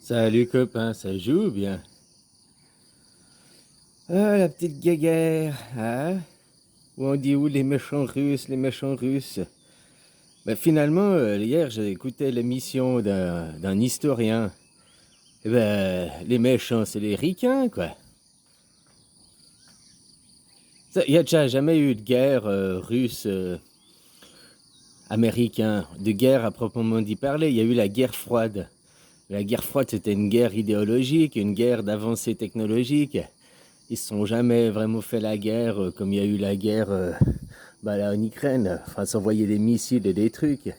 Salut copain, ça joue bien? Ah, la petite guéguerre, hein? Où on dit où les méchants Russes, les méchants Russes? Ben finalement, hier, j'ai écouté l'émission d'un historien. Eh ben, les méchants, c'est les ricains, quoi. Il n'y a déjà jamais eu de guerre russe, américain, de guerre à proprement dit parler. Il y a eu la guerre froide. La guerre froide, c'était une guerre idéologique, une guerre d'avancée technologique. Ils ne se sont jamais vraiment fait la guerre comme il y a eu la guerre là, en Ukraine. Enfin, s'envoyer des missiles et des trucs.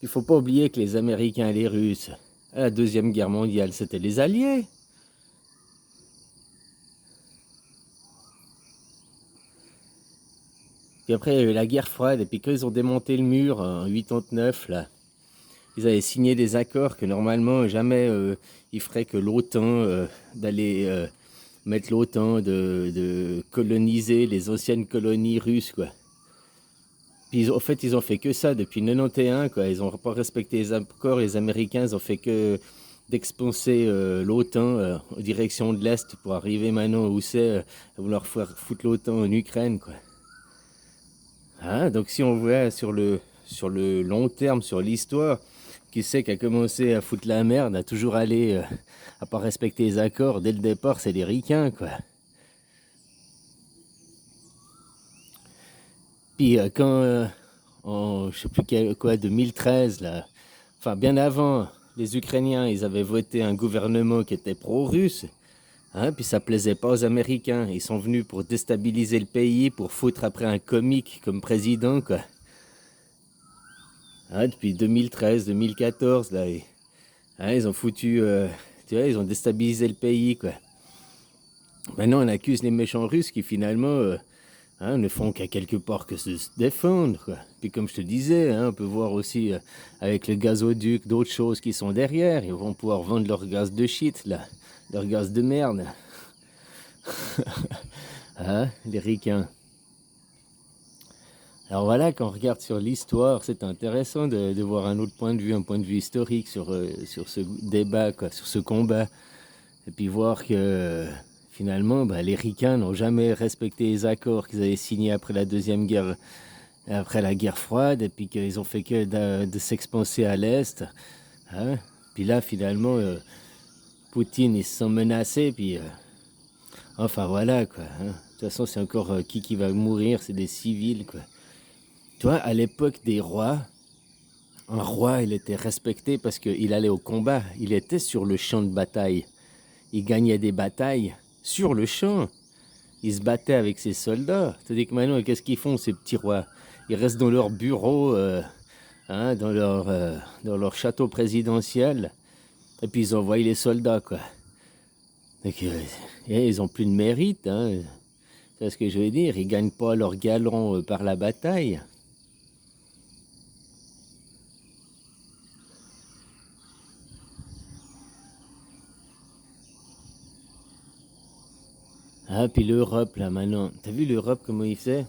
Il faut pas oublier que les Américains et les Russes, à la Deuxième Guerre mondiale, c'était les Alliés. Puis après, il y a eu la guerre froide. Et puis quand ils ont démonté le mur en 89, là, ils avaient signé des accords que normalement, jamais ils feraient que l'OTAN, d'aller mettre l'OTAN de coloniser les anciennes colonies russes, quoi. Puis en fait, ils ont fait que ça depuis 91, quoi. Ils n'ont pas respecté les accords. Les Américains, ils ont fait que d'expanser l'OTAN en direction de l'Est pour arriver maintenant où c'est, à vouloir faire foutre l'OTAN en Ukraine, quoi. Hein, donc si on voit sur le long terme, sur l'histoire, qui c'est qui a commencé à foutre la merde, à toujours aller, à pas respecter les accords, dès le départ, c'est les ricains, quoi. Puis quand, en je sais plus quoi, 2013, là, enfin bien avant, les Ukrainiens, ils avaient voté un gouvernement qui était pro-russe, hein, puis ça plaisait pas aux Américains. Ils sont venus pour déstabiliser le pays, pour foutre après un comique comme président, quoi. Hein, depuis 2013, 2014, là, ils ont foutu, tu vois, ils ont déstabilisé le pays, quoi. Maintenant, on accuse les méchants Russes qui finalement ne font qu'à quelque part que se défendre, quoi. Puis comme je te disais, hein, on peut voir aussi avec le gazoduc d'autres choses qui sont derrière. Ils vont pouvoir vendre leur gaz de shit, là, leur gaz de merde. Hein, les ricains. Alors voilà, quand on regarde sur l'histoire, c'est intéressant de voir un autre point de vue, un point de vue historique sur ce débat, quoi, sur ce combat. Et puis voir que finalement, les ricains n'ont jamais respecté les accords qu'ils avaient signés après la Deuxième Guerre, après la guerre froide, et puis qu'ils ont fait que de s'expanser à l'Est. Hein. Puis là, finalement, Poutine, ils se sont menacés, puis enfin voilà, quoi. Hein. De toute façon, c'est encore qui va mourir, c'est des civils, quoi. Tu vois, à l'époque des rois, un roi, il était respecté parce qu'il allait au combat, il était sur le champ de bataille. Il gagnait des batailles sur le champ. Il se battait avec ses soldats. C'est-à-dire que maintenant, qu'est-ce qu'ils font, ces petits rois? Ils restent dans leur bureau, hein, dans leur château présidentiel, et puis ils envoient les soldats, quoi. Donc, ils ont plus de mérite, hein. C'est ce que je veux dire. Ils gagnent pas leur galon par la bataille. Ah, puis l'Europe, là, maintenant. T'as vu l'Europe, comment il fait?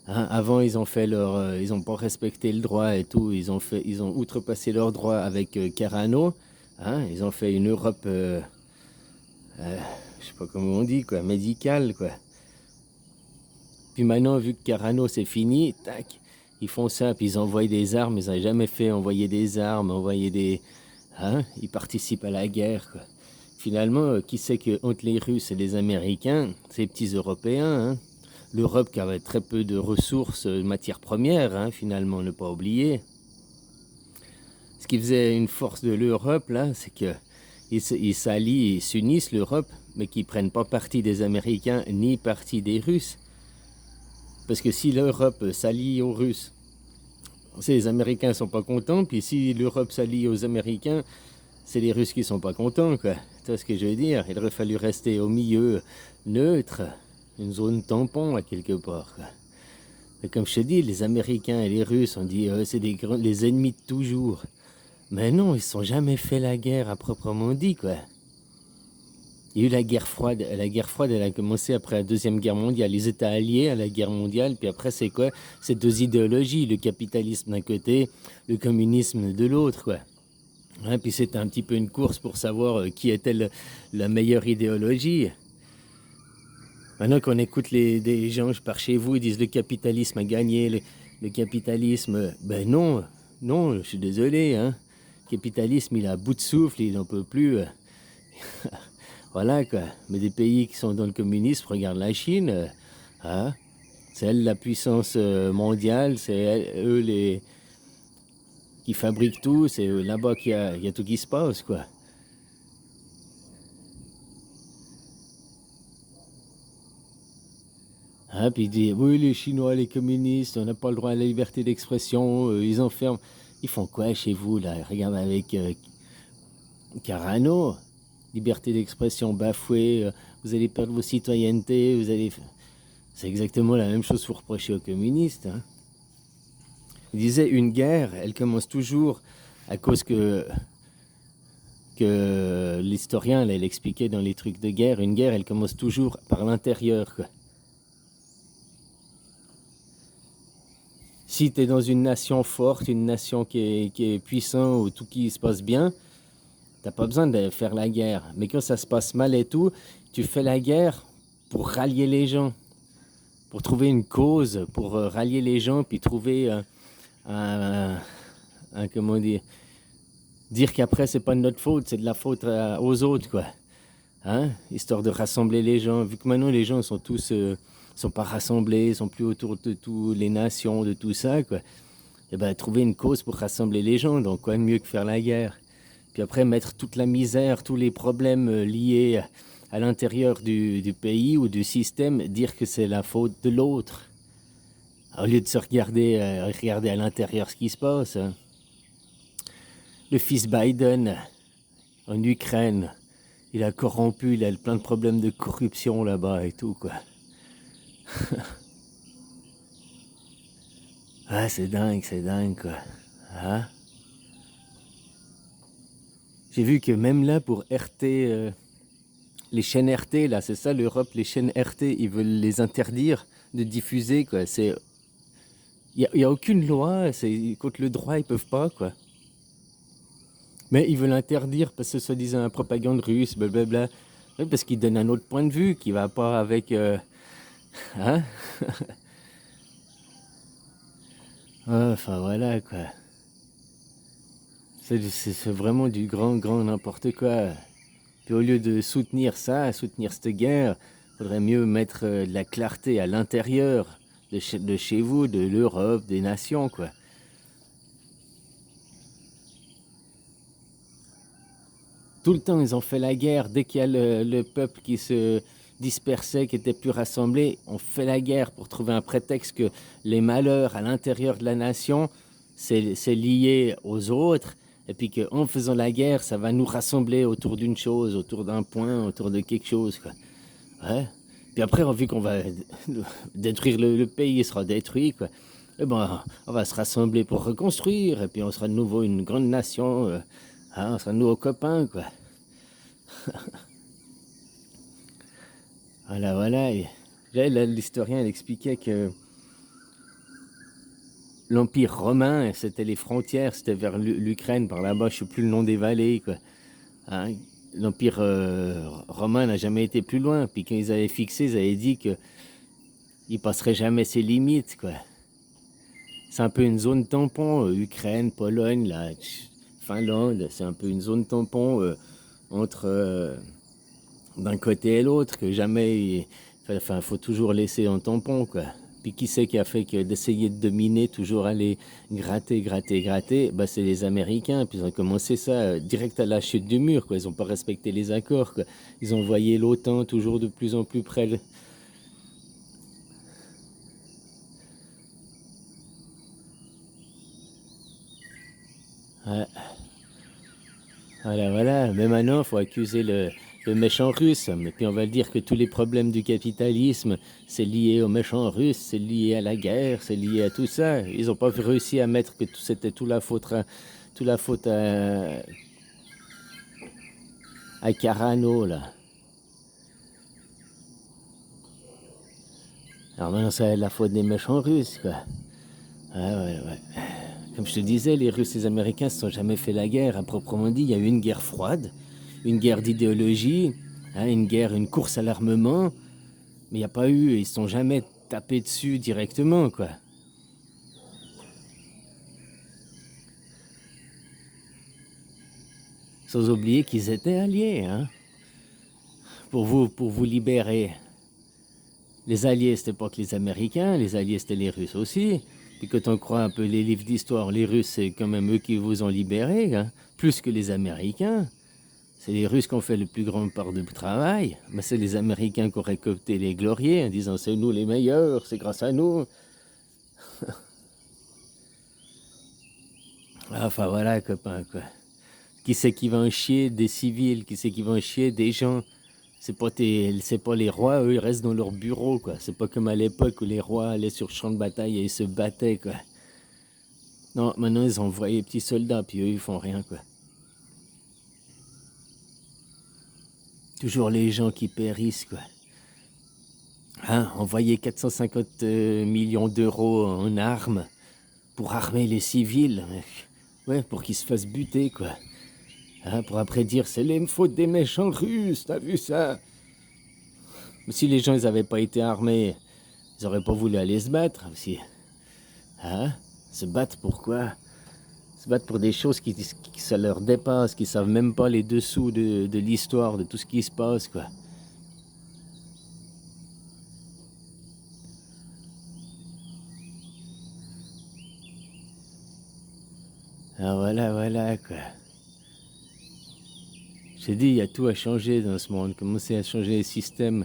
Hein, avant, ils ont fait ils ont pas respecté le droit et tout. Ils ont outrepassé leurs droits avec Carano. Hein, ils ont fait une Europe, je sais pas comment on dit, quoi, médicale, quoi. Puis maintenant, vu que Carano c'est fini, tac, ils font ça, puis ils envoient des armes. Ils n'ont jamais fait envoyer des armes, envoyer des, hein, ils participent à la guerre, quoi. Finalement, qui sait que entre les Russes et les Américains, ces petits Européens, hein, l'Europe qui avait très peu de ressources, matières premières, hein, finalement, ne pas oublier. Ce qui faisait une force de l'Europe, là, c'est qu'ils s'allient, ils s'unissent, l'Europe, mais qu'ils ne prennent pas parti des Américains ni parti des Russes. Parce que si l'Europe s'allie aux Russes, les Américains ne sont pas contents, puis si l'Europe s'allie aux Américains, c'est les Russes qui ne sont pas contents, quoi. Tu vois ce que je veux dire? Il aurait fallu rester au milieu, neutre, une zone tampon à quelque part, quoi. Mais comme je te dis, les Américains et les Russes, on dit c'est les ennemis de toujours. Mais non, ils ne se sont jamais fait la guerre à proprement dit, quoi. Il y a eu la guerre froide. La guerre froide, elle a commencé après la Deuxième Guerre mondiale. Ils étaient alliés à la guerre mondiale, puis après, c'est quoi? C'est deux idéologies, le capitalisme d'un côté, le communisme de l'autre, quoi. Hein, puis c'était un petit peu une course pour savoir qui était la meilleure idéologie. Maintenant qu'on écoute des gens par chez vous, ils disent le capitalisme a gagné, le capitalisme, ben non, non, je suis désolé, hein. Le capitalisme, il est à bout de souffle, il n'en peut plus. Voilà quoi. Mais des pays qui sont dans le communisme, regarde la Chine, hein. C'est elle la puissance mondiale, c'est eux qui fabriquent tout, c'est là-bas qu'il y a tout qui se passe, quoi. Hein, puis il dit, oui, les Chinois, les communistes, on n'a pas le droit à la liberté d'expression, ils enferment. Ils font quoi chez vous, là? Regarde avec Carano, liberté d'expression bafouée, vous allez perdre vos citoyennetés, vous allez... C'est exactement la même chose pour reprocher aux communistes, hein. Il disait, une guerre, elle commence toujours à cause que l'historien, là, il expliquait dans les trucs de guerre, une guerre, elle commence toujours par l'intérieur, quoi. Si tu es dans une nation forte, une nation qui est puissante, où tout qui se passe bien, t'as pas besoin de faire la guerre. Mais quand ça se passe mal et tout, tu fais la guerre pour rallier les gens, pour trouver une cause, pour rallier les gens, puis trouver un, comment dire qu'après c'est pas de notre faute, c'est de la faute aux autres, quoi. Hein? Histoire de rassembler les gens. Vu que maintenant les gens sont tous sont pas rassemblés, sont plus autour de toutes les nations, de tout ça, quoi. Et ben trouver une cause pour rassembler les gens, donc quoi de mieux que faire la guerre. Puis après mettre toute la misère, tous les problèmes liés à l'intérieur du pays ou du système, dire que c'est la faute de l'autre. Au lieu de se regarder à l'intérieur ce qui se passe, hein. Le fils Biden en Ukraine, il a corrompu, il a plein de problèmes de corruption là-bas et tout, quoi. Ah, c'est dingue, quoi. Hein? J'ai vu que même là, pour RT, les chaînes RT, là, c'est ça l'Europe, les chaînes RT, ils veulent les interdire de diffuser, quoi. Il y a aucune loi, c'est contre le droit, ils peuvent pas, quoi. Mais ils veulent interdire parce que soi-disant la propagande russe, blablabla. Oui, parce qu'ils donnent un autre point de vue qui va pas avec... hein? Enfin, voilà, quoi. C'est vraiment du grand n'importe quoi. Puis au lieu de soutenir ça, soutenir cette guerre, il faudrait mieux mettre de la clarté à l'intérieur de chez vous, de l'Europe, des nations, quoi. Tout le temps, ils ont fait la guerre. Dès qu'il y a le peuple qui se dispersait, qui était plus rassemblé, on fait la guerre pour trouver un prétexte que les malheurs à l'intérieur de la nation, c'est lié aux autres. Et puis qu'en faisant la guerre, ça va nous rassembler autour d'une chose, autour d'un point, autour de quelque chose, quoi. Ouais. Puis après, vu qu'on va détruire le pays, il sera détruit, quoi. Eh ben, on va se rassembler pour reconstruire, et puis on sera de nouveau une grande nation, hein, on sera de nouveaux copains, quoi. Voilà, voilà. Et là, l'historien il expliquait que l'Empire romain, c'était les frontières, c'était vers l'Ukraine, par là-bas, je ne sais plus le nom des vallées, quoi. Hein. L'Empire romain n'a jamais été plus loin. Puis quand ils avaient fixé, ils avaient dit qu'ils ne passeraient jamais ses limites, quoi. C'est un peu une zone tampon, Ukraine, Pologne, là, Finlande, c'est un peu une zone tampon entre d'un côté et l'autre, que jamais, enfin, faut toujours laisser un tampon, quoi. Puis qui c'est qui a fait que d'essayer de dominer, toujours aller gratter, bah c'est les Américains. Puis ils ont commencé ça direct à la chute du mur, quoi. Ils n'ont pas respecté les accords, quoi. Ils ont envoyé l'OTAN toujours de plus en plus près. Ouais. Voilà, voilà. Mais maintenant, il faut accuser le méchant russe. Mais puis on va dire que tous les problèmes du capitalisme, c'est lié au méchant russe, c'est lié à la guerre, c'est lié à tout ça. Ils n'ont pas réussi à mettre que c'était toute la faute à Carano, là. Alors maintenant, c'est la faute des méchants russes, quoi. Ouais, ouais, ouais. Comme je te disais, les Russes et les Américains ne se sont jamais fait la guerre à proprement dit. Il y a eu une guerre froide, une guerre d'idéologie, hein, une course à l'armement, mais il n'y a pas eu, ils ne se sont jamais tapés dessus directement, quoi. Sans oublier qu'ils étaient alliés, hein, pour vous libérer. Les alliés, c'était pas que les Américains, les alliés, c'était les Russes aussi. Puis quand on croit un peu les livres d'histoire, les Russes, c'est quand même eux qui vous ont libérés, hein, plus que les Américains. C'est les Russes qui ont fait le plus grand part du travail, mais c'est les Américains qui ont récolté les gloriers en disant c'est nous les meilleurs, c'est grâce à nous. Enfin voilà, copains, quoi. Qui c'est qui va en chier des civils, qui c'est qui va en chier des gens. C'est pas les rois, eux, ils restent dans leur bureau, quoi. C'est pas comme à l'époque où les rois allaient sur le champ de bataille et ils se battaient, quoi. Non, maintenant, ils envoient les petits soldats, puis eux, ils font rien, quoi. Toujours les gens qui périssent, quoi. Hein, envoyer 450 millions d'euros en armes pour armer les civils. Ouais, pour qu'ils se fassent buter, quoi. Hein, pour après dire, c'est les fautes des méchants Russes, t'as vu ça? Mais si les gens, ils avaient pas été armés, ils auraient pas voulu aller se battre aussi. Hein? Se battre pour quoi? Se battre pour des choses qui ça leur dépasse, qui savent même pas les dessous de l'histoire, de tout ce qui se passe, quoi. Alors voilà, quoi. J'ai dit, il y a tout à changer dans ce monde. Commencer à changer les système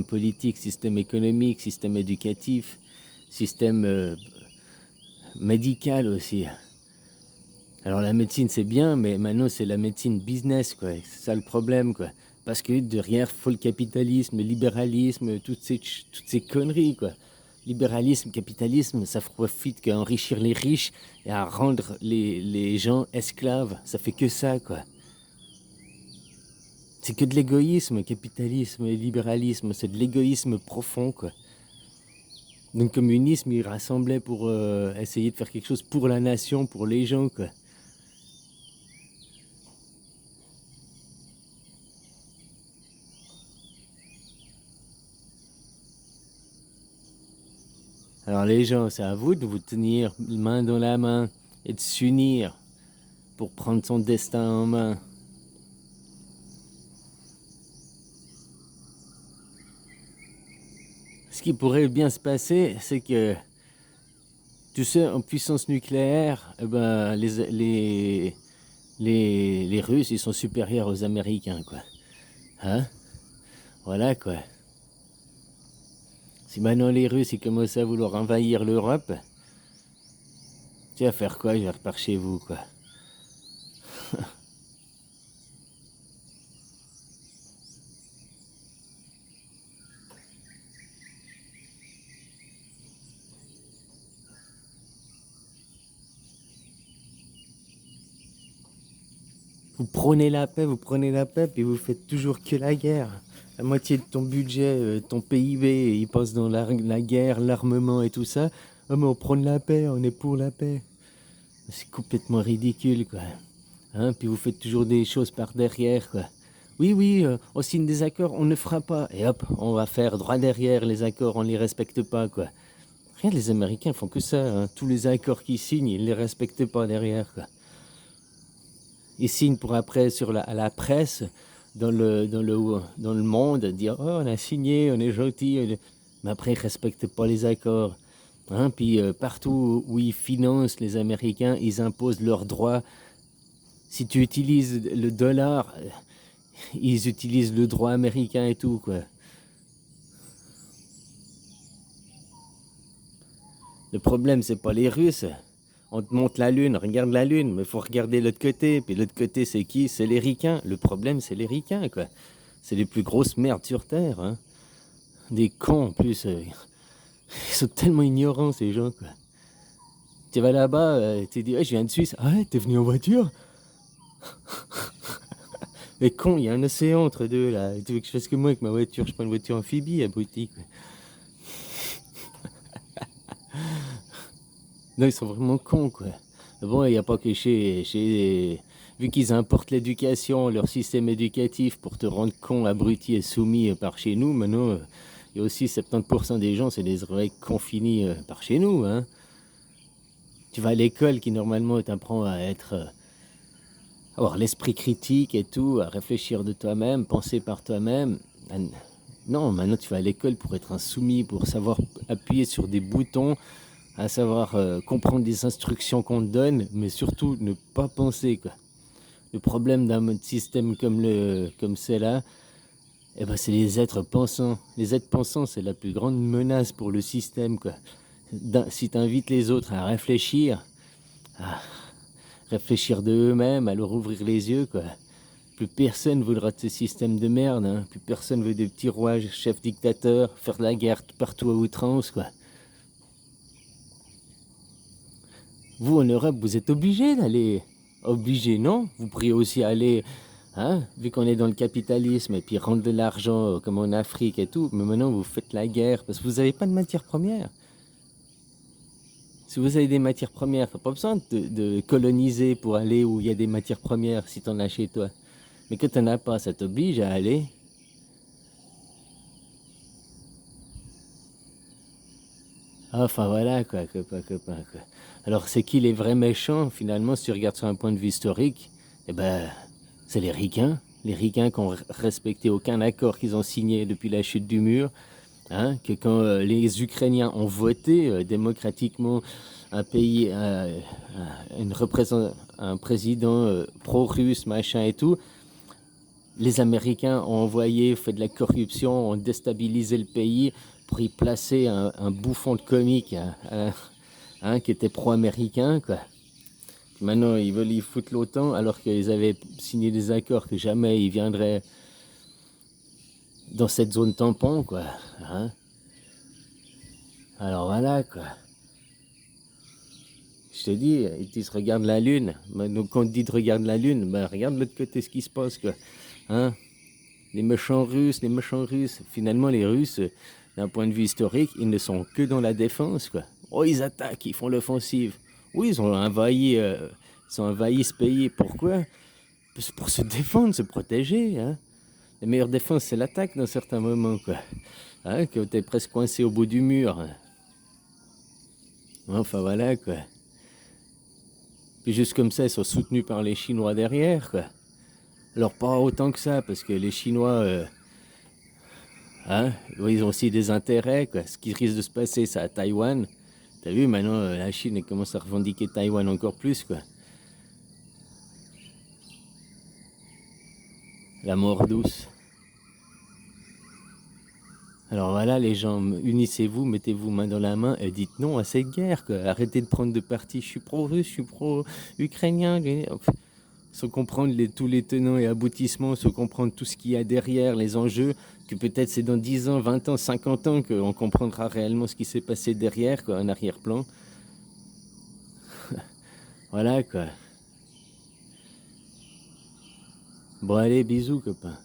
politique, système économique, système éducatif, système médical aussi. Alors la médecine c'est bien, mais maintenant c'est la médecine business, quoi. C'est ça le problème, quoi. Parce que derrière, faut le capitalisme, le libéralisme, toutes ces conneries, quoi. Libéralisme, capitalisme, ça profite qu'à enrichir les riches et à rendre les gens esclaves. Ça fait que ça, quoi. C'est que de l'égoïsme, capitalisme et libéralisme. C'est de l'égoïsme profond, quoi. Donc le communisme, il rassemblait pour essayer de faire quelque chose pour la nation, pour les gens, quoi. Alors les gens, c'est à vous de vous tenir main dans la main et de s'unir pour prendre son destin en main. Ce qui pourrait bien se passer, c'est que, tu sais, en puissance nucléaire, eh ben, les Russes, ils sont supérieurs aux Américains, quoi. Hein? Voilà, quoi. Si maintenant les Russes, ils commencent à vouloir envahir l'Europe, tu vas faire quoi? Je vais repartir chez vous, quoi. Vous prenez la paix, puis vous faites toujours que la guerre. La moitié de ton budget, ton PIB, il passe dans la guerre, l'armement et tout ça. Oh, mais on prône la paix, on est pour la paix. C'est complètement ridicule, quoi. Hein? Puis vous faites toujours des choses par derrière, quoi. Oui, oui, on signe des accords, on ne fera pas. Et hop, on va faire droit derrière les accords, on ne les respecte pas, quoi. Regarde, les Américains font que ça, hein. Tous les accords qu'ils signent, ils ne les respectent pas derrière, quoi. Ils signent pour après à la presse, dans le monde, dire oh, on a signé, on est gentil, mais après ils ne respectent pas les accords. Hein? Puis partout où ils financent les Américains, ils imposent leurs droits. Si tu utilises le dollar, ils utilisent le droit américain et tout, quoi. Le problème, c'est pas les Russes. On te montre la Lune, regarde la Lune, mais il faut regarder l'autre côté. Puis l'autre côté, c'est qui? C'est les ricains. Le problème, c'est les ricains, quoi. C'est les plus grosses merdes sur Terre, hein. Des cons, en plus. Ils sont tellement ignorants, ces gens, quoi. Tu vas là-bas, tu dis, ouais, je viens de Suisse. Ah ouais, t'es venu en voiture? Les cons, il y a un océan entre deux, là. Tu veux que je fasse que moi avec ma voiture? Je prends une voiture amphibie, abruti, quoi. Non, ils sont vraiment cons, quoi. Bon, il n'y a pas que vu qu'ils importent l'éducation, leur système éducatif pour te rendre con, abruti et soumis par chez nous, maintenant, il y a aussi 70% des gens, c'est des vrais cons finis par chez nous, hein. Tu vas à l'école qui, normalement, t'apprend à être... avoir l'esprit critique et tout, à réfléchir de toi-même, penser par toi-même. Non, maintenant, tu vas à l'école pour être un soumis, pour savoir appuyer sur des boutons, à savoir comprendre les instructions qu'on te donne, mais surtout ne pas penser, quoi. Le problème d'un système comme c'est-là, eh ben, c'est les êtres pensants. Les êtres pensants, c'est la plus grande menace pour le système, quoi. Si tu invites les autres à réfléchir de eux-mêmes, à leur ouvrir les yeux, quoi, plus personne voudra de ce système de merde, hein. Plus personne veut des petits rois, chefs dictateurs, faire la guerre partout à outrance, quoi. Vous, en Europe, vous êtes obligés d'aller. Obligés, non? Vous pourriez aussi aller, hein, vu qu'on est dans le capitalisme, et puis rendre de l'argent comme en Afrique et tout, mais maintenant vous faites la guerre parce que vous n'avez pas de matières premières. Si vous avez des matières premières, t'as pas besoin de coloniser pour aller où il y a des matières premières si t'en as chez toi. Mais que t'en as pas, ça t'oblige à aller. Enfin voilà, quoi, copain, quoi. Alors c'est qui les vrais méchants, finalement, si tu regardes sur un point de vue historique? Eh ben, c'est les Ricains. Les Ricains qui n'ont respecté aucun accord qu'ils ont signé depuis la chute du mur. Hein, que quand les Ukrainiens ont voté démocratiquement un pays, un président pro-russe, machin et tout, les Américains ont envoyé, fait de la corruption, ont déstabilisé le pays pour y placer un bouffon de comique qui était pro-américain, quoi. Maintenant, ils veulent y foutre l'OTAN alors qu'ils avaient signé des accords que jamais ils viendraient dans cette zone tampon, quoi. Hein. Alors voilà, quoi. Je te dis, ils disent regarde la lune. Donc quand on te dit de regarde la lune, ben regarde de l'autre côté ce qui se passe, quoi. Hein. Les méchants Russes, les méchants Russes. Finalement, les Russes, d'un point de vue historique, ils ne sont que dans la défense, quoi. Oh, ils attaquent, ils font l'offensive. Oui, ils ont envahi ce pays. Pourquoi? Pour se défendre, se protéger, hein. La meilleure défense, c'est l'attaque dans certains moments, quoi. Hein, que t'es presque coincé au bout du mur. Enfin, voilà, quoi. Puis juste comme ça, ils sont soutenus par les Chinois derrière, quoi. Alors pas autant que ça, parce que les Chinois, hein, ils ont aussi des intérêts, quoi. Ce qui risque de se passer, c'est à Taïwan. T'as vu, maintenant, la Chine elle commence à revendiquer Taïwan encore plus, quoi. La mort douce. Alors voilà, les gens, unissez-vous, mettez-vous main dans la main et dites non à cette guerre, quoi. Arrêtez de prendre de parti. Je suis pro-russe, je suis pro-ukrainien. Sans comprendre tous les tenants et aboutissements, sans comprendre tout ce qu'il y a derrière, les enjeux, que peut-être c'est dans 10 ans, 20 ans, 50 ans qu'on comprendra réellement ce qui s'est passé derrière, quoi, en arrière-plan. Voilà, quoi. Bon, allez, bisous, copain.